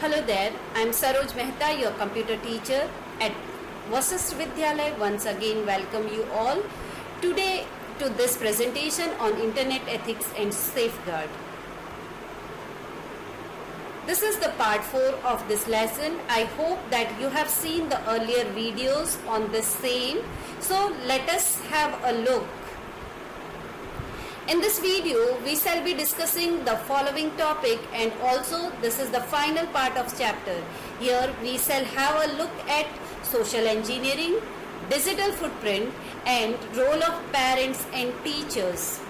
Hello there, I am Saroj Mehta, your computer teacher at Vasisth Vidyalaya. Once again, welcome you all today to this presentation on Internet Ethics and Safeguard. This is the part 4 of this lesson. I hope that you have seen the earlier videos on the same. So let us have a look. In this video, we shall be discussing the following topic, and also this is the final part of chapter. Here we shall have a look at social engineering, digital footprint, and role of parents and teachers.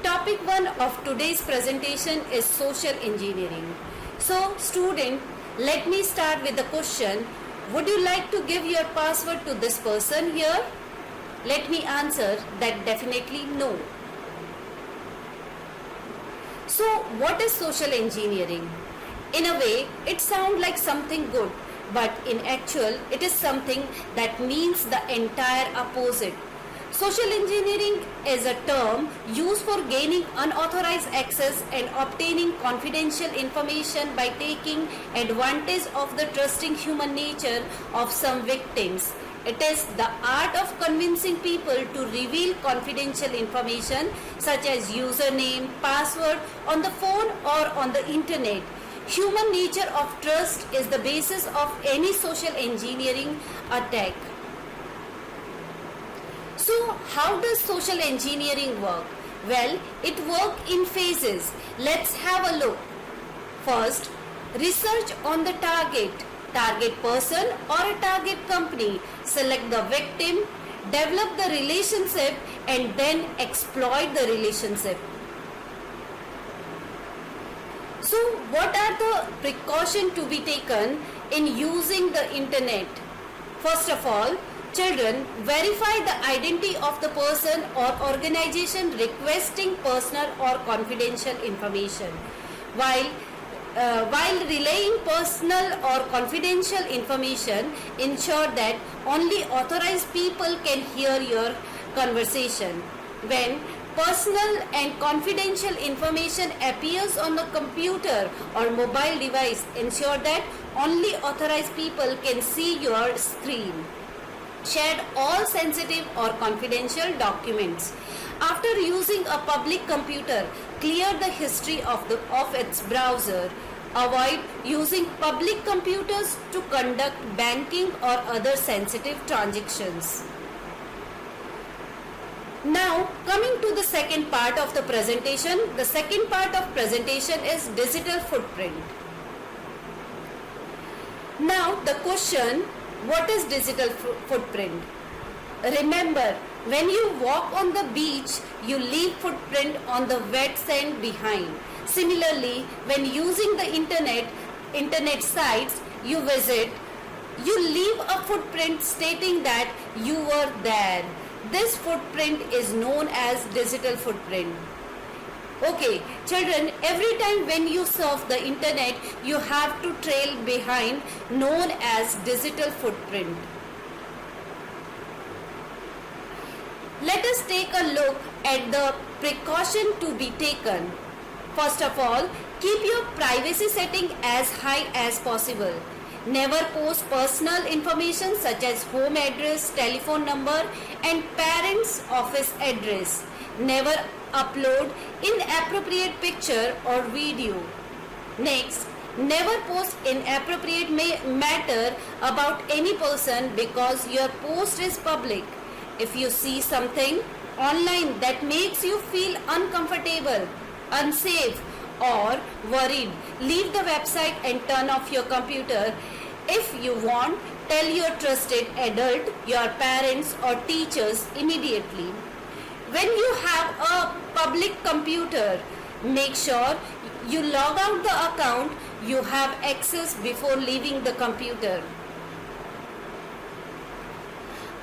Topic 1 of today's presentation is social engineering. So student, let me start with the question, would you like to give your password to this person here? Let me answer that definitely no. So what is social engineering? In a way, it sounds like something good, but in actual, it is something that means the entire opposite. Social engineering is a term used for gaining unauthorized access and obtaining confidential information by taking advantage of the trusting human nature of some victims. It is the art of convincing people to reveal confidential information such as username, password on the phone or on the internet. Human nature of trust is the basis of any social engineering attack. So, how does social engineering work? Well, it works in phases. Let's have a look. First, research on the target person or a target company, select the victim, develop the relationship, and then exploit the relationship. So what are the precautions to be taken in using the internet? First of all, children, verify the identity of the person or organization requesting personal or confidential information. While relaying personal or confidential information, ensure that only authorized people can hear your conversation. When personal and confidential information appears on the computer or mobile device, ensure that only authorized people can see your screen. Share all sensitive or confidential documents. After using a public computer, clear the history of its browser. Avoid using public computers to conduct banking or other sensitive transactions. Now, coming to the second part of the presentation. The second part of presentation is digital footprint. Now, the question, what is digital footprint? Remember, when you walk on the beach, you leave footprint on the wet sand behind. Similarly, when using the internet sites you visit, you leave a footprint stating that you were there. This footprint is known as digital footprint. Okay, children, every time when you surf the internet, you have to trail behind, known as digital footprint. Let us take a look at the precaution to be taken. First of all, keep your privacy setting as high as possible. Never post personal information such as home address, telephone number, and parents' office address. Never upload inappropriate picture or video. Next, never post inappropriate matter about any person because your post is public. If you see something online that makes you feel uncomfortable, unsafe, or worried, leave the website and turn off your computer. If you want, tell your trusted adult, your parents or teachers immediately. When you have a public computer, make sure you log out the account you have access before leaving the computer.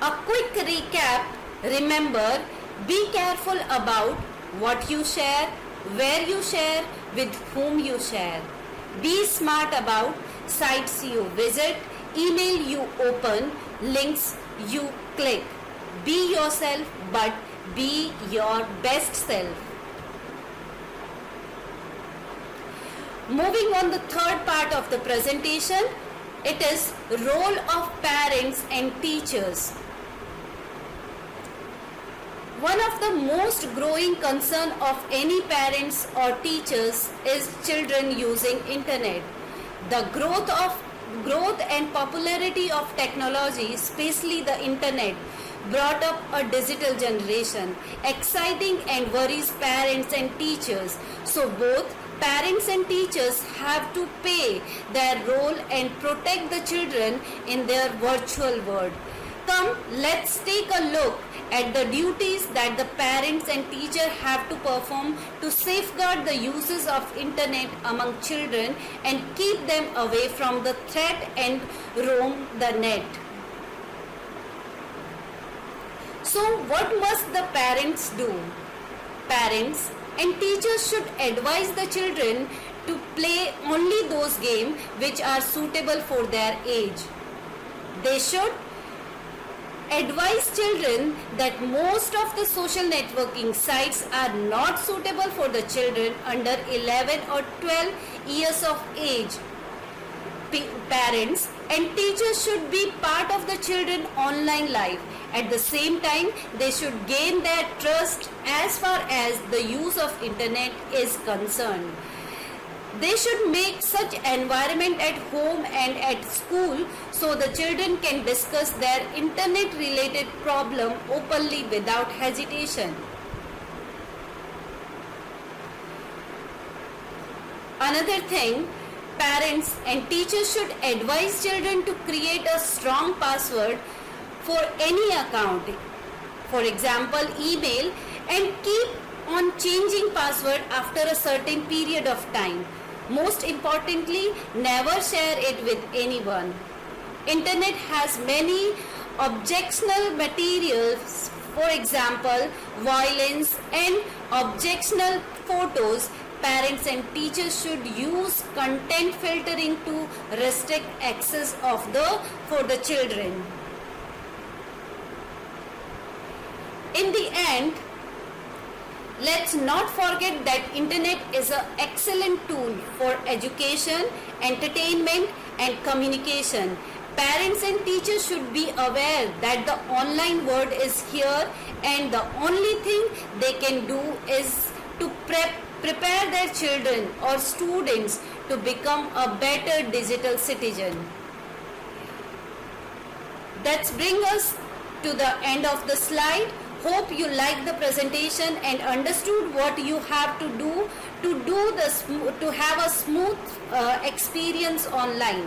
A quick recap. Remember, be careful about what you share, where you share, with whom you share. Be smart about sites you visit, email you open, links you click. Be yourself, but be your best self. Moving on the third part of the presentation, it is role of parents and teachers. One of the most growing concern of any parents or teachers is children using internet. The growth and popularity of technology, especially the internet, brought up a digital generation, exciting and worries parents and teachers. So both parents and teachers have to play their role and protect the children in their virtual world. Come, let's take a look at the duties that the parents and teacher have to perform to safeguard the uses of internet among children and keep them away from the threat and roam the net. So what must the parents do? Parents and teachers should advise the children to play only those games which are suitable for their age. They should advise children that most of the social networking sites are not suitable for the children under 11 or 12 years of age. Parents and teachers should be part of the children's online life. At the same time, they should gain their trust as far as the use of internet is concerned. They should make such environment at home and at school so the children can discuss their internet related problem openly without hesitation. Another thing, parents and teachers should advise children to create a strong password for any account, for example email, and keep on changing password after a certain period of time. Most importantly, never share it with anyone. Internet has many objectionable materials, for example violence and objectionable photos. Parents and teachers should use content filtering to restrict access for the children. In the end, let's not forget that internet is an excellent tool for education, entertainment and communication. Parents and teachers should be aware that the online world is here and the only thing they can do is to prepare their children or students to become a better digital citizen. That brings us to the end of the slide. Hope you liked the presentation and understood what you have to do to have a smooth experience online.